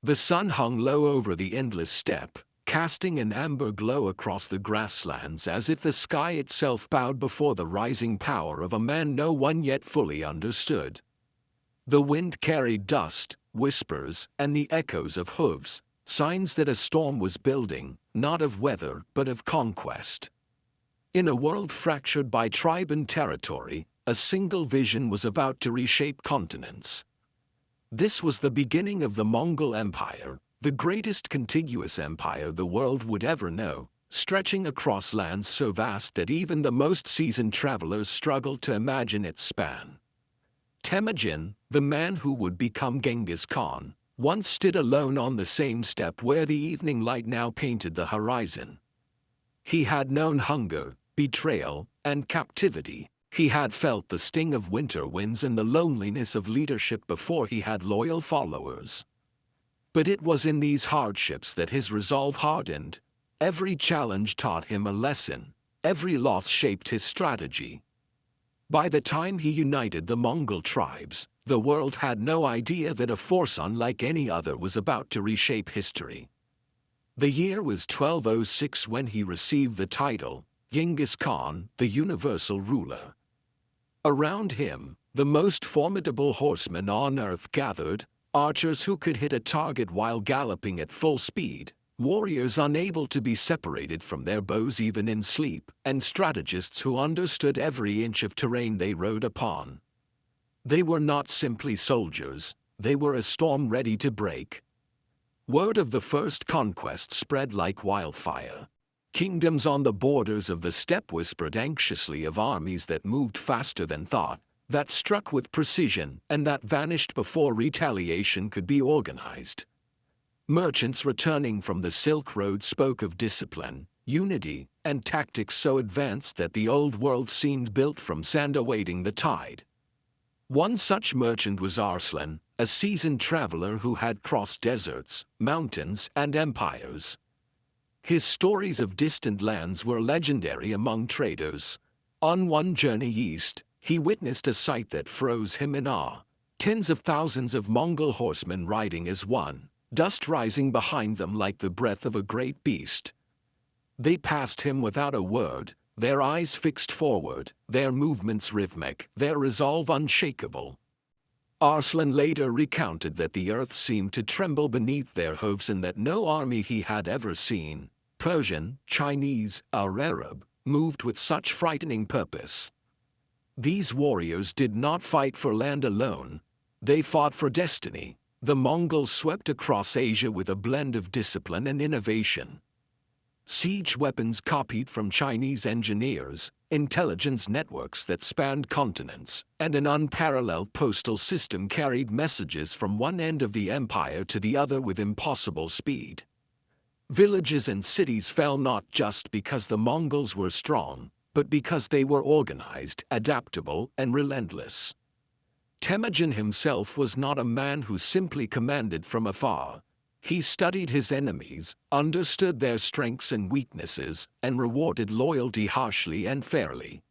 The sun hung low over the endless steppe, casting an amber glow across the grasslands as if the sky itself bowed before the rising power of a man no one yet fully understood. The wind carried dust, whispers, and the echoes of hooves, signs that a storm was building, not of weather but of conquest. In a world fractured by tribe and territory, a single vision was about to reshape continents. This was the beginning of the Mongol Empire, the greatest contiguous empire the world would ever know, stretching across lands so vast that even the most seasoned travelers struggled to imagine its span. Temujin, the man who would become Genghis Khan, once stood alone on the same steppe where the evening light now painted the horizon. He had known hunger, betrayal, and captivity. He had felt the sting of winter winds and the loneliness of leadership before he had loyal followers. But it was in these hardships that his resolve hardened. Every challenge taught him a lesson. Every loss shaped his strategy. By the time he united the Mongol tribes, the world had no idea that a force unlike any other was about to reshape history. The year was 1206 when he received the title, Genghis Khan, the universal ruler. Around him, the most formidable horsemen on earth gathered, archers who could hit a target while galloping at full speed, warriors unable to be separated from their bows even in sleep, and strategists who understood every inch of terrain they rode upon. They were not simply soldiers, they were a storm ready to break. Word of the first conquest spread like wildfire. Kingdoms on the borders of the steppe whispered anxiously of armies that moved faster than thought, that struck with precision, and that vanished before retaliation could be organized. Merchants returning from the Silk Road spoke of discipline, unity, and tactics so advanced that the old world seemed built from sand awaiting the tide. One such merchant was Arslan, a seasoned traveler who had crossed deserts, mountains, and empires. His stories of distant lands were legendary among traders. On one journey east, he witnessed a sight that froze him in awe. Tens of thousands of Mongol horsemen riding as one, dust rising behind them like the breath of a great beast. They passed him without a word, their eyes fixed forward, their movements rhythmic, their resolve unshakable. Arslan later recounted that the earth seemed to tremble beneath their hooves and that no army he had ever seen, Persian, Chinese, or Arab, moved with such frightening purpose. These warriors did not fight for land alone, they fought for destiny. The Mongols swept across Asia with a blend of discipline and innovation. Siege weapons copied from Chinese engineers, intelligence networks that spanned continents, and an unparalleled postal system carried messages from one end of the empire to the other with impossible speed. Villages and cities fell not just because the Mongols were strong, but because they were organized, adaptable, and relentless. Temujin himself was not a man who simply commanded from afar. He studied his enemies, understood their strengths and weaknesses, and rewarded loyalty harshly and fairly.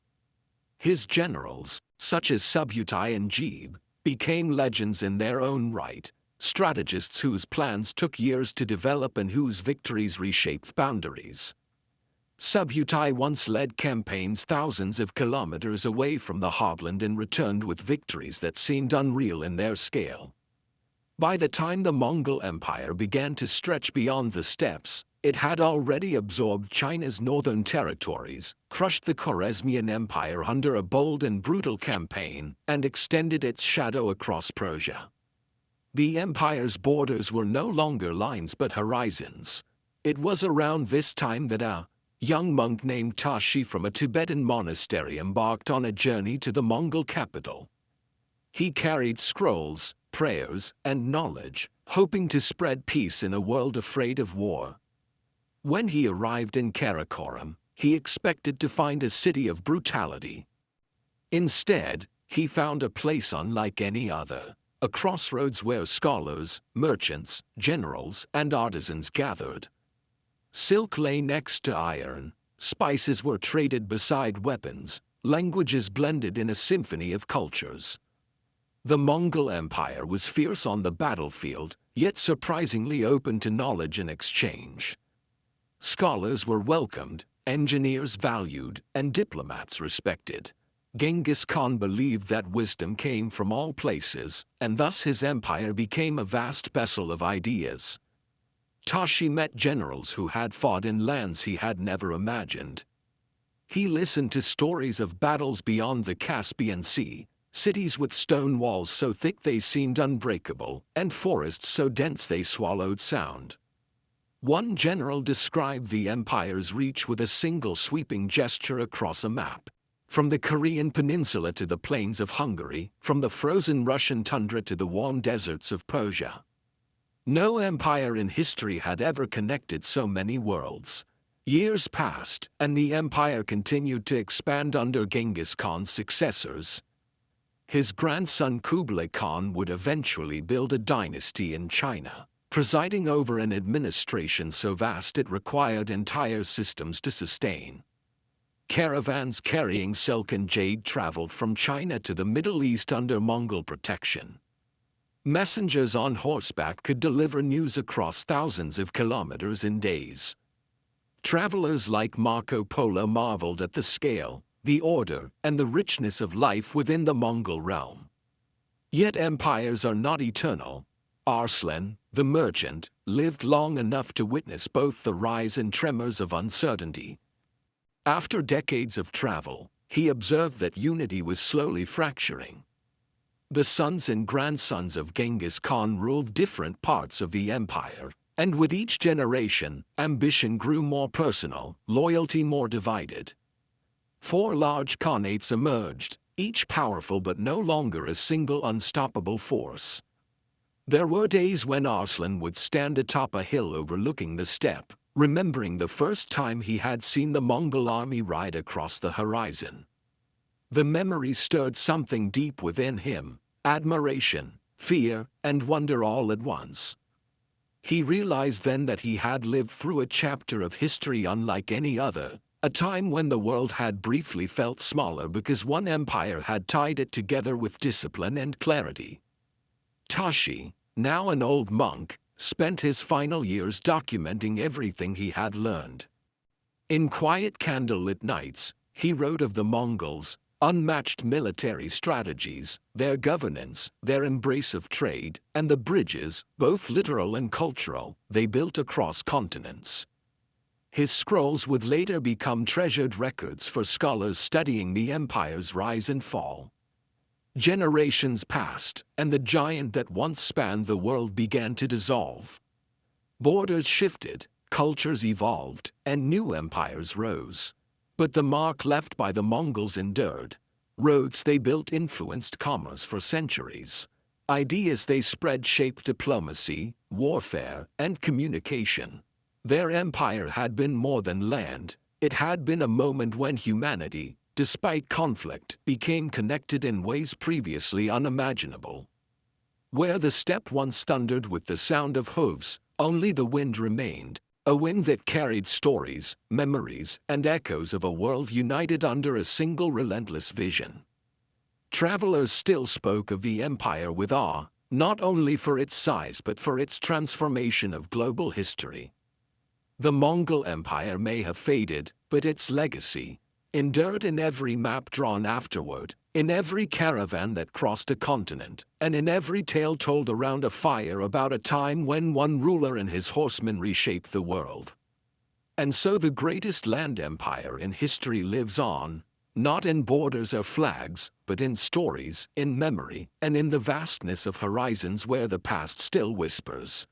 His generals, such as Subutai and Jebe, became legends in their own right, strategists whose plans took years to develop and whose victories reshaped boundaries. Subutai once led campaigns thousands of kilometers away from the heartland and returned with victories that seemed unreal in their scale. By the time the Mongol Empire began to stretch beyond the steppes, it had already absorbed China's northern territories, crushed the Khwarezmian Empire under a bold and brutal campaign, and extended its shadow across Persia. The empire's borders were no longer lines but horizons. It was around this time that a young monk named Tashi from a Tibetan monastery embarked on a journey to the Mongol capital. He carried scrolls, prayers, and knowledge, hoping to spread peace in a world afraid of war. When he arrived in Karakoram, he expected to find a city of brutality. Instead, he found a place unlike any other, a crossroads where scholars, merchants, generals, and artisans gathered. Silk lay next to iron, spices were traded beside weapons, languages blended in a symphony of cultures. The Mongol Empire was fierce on the battlefield, yet surprisingly open to knowledge and exchange. Scholars were welcomed, engineers valued, and diplomats respected. Genghis Khan believed that wisdom came from all places, and thus his empire became a vast vessel of ideas. Tashi met generals who had fought in lands he had never imagined. He listened to stories of battles beyond the Caspian Sea, cities with stone walls so thick they seemed unbreakable, and forests so dense they swallowed sound. One general described the empire's reach with a single sweeping gesture across a map. From the Korean peninsula to the plains of Hungary, from the frozen Russian tundra to the warm deserts of Persia. No empire in history had ever connected so many worlds. Years passed, and the empire continued to expand under Genghis Khan's successors. His grandson Kublai Khan would eventually build a dynasty in China, presiding over an administration so vast it required entire systems to sustain. Caravans carrying silk and jade traveled from China to the Middle East under Mongol protection. Messengers on horseback could deliver news across thousands of kilometers in days. Travelers like Marco Polo marveled at the scale, the order, and the richness of life within the Mongol realm. Yet empires are not eternal. Arslan, the merchant, lived long enough to witness both the rise and tremors of uncertainty. After decades of travel, he observed that unity was slowly fracturing. The sons and grandsons of Genghis Khan ruled different parts of the empire, and with each generation, ambition grew more personal, loyalty more divided. 4 large khanates emerged, each powerful but no longer a single unstoppable force. There were days when Arslan would stand atop a hill overlooking the steppe, remembering the first time he had seen the Mongol army ride across the horizon. The memory stirred something deep within him, admiration, fear, and wonder all at once. He realized then that he had lived through a chapter of history unlike any other, a time when the world had briefly felt smaller because one empire had tied it together with discipline and clarity. Tashi, now an old monk, spent his final years documenting everything he had learned. In quiet candlelit nights, he wrote of the Mongols' unmatched military strategies, their governance, their embrace of trade, and the bridges, both literal and cultural, they built across continents. His scrolls would later become treasured records for scholars studying the empire's rise and fall. Generations passed, and the giant that once spanned the world began to dissolve. Borders shifted, cultures evolved, and new empires rose. But the mark left by the Mongols endured. Roads they built influenced commerce for centuries. Ideas they spread shaped diplomacy, warfare, and communication. Their empire had been more than land. It had been a moment when humanity, despite conflict, became connected in ways previously unimaginable. Where the steppe once thundered with the sound of hooves, only the wind remained, a wind that carried stories, memories, and echoes of a world united under a single relentless vision. Travelers still spoke of the empire with awe, not only for its size but for its transformation of global history. The Mongol Empire may have faded, but its legacy endured in every map drawn afterward, in every caravan that crossed a continent, and in every tale told around a fire about a time when one ruler and his horsemen reshaped the world. And so the greatest land empire in history lives on, not in borders or flags, but in stories, in memory, and in the vastness of horizons where the past still whispers.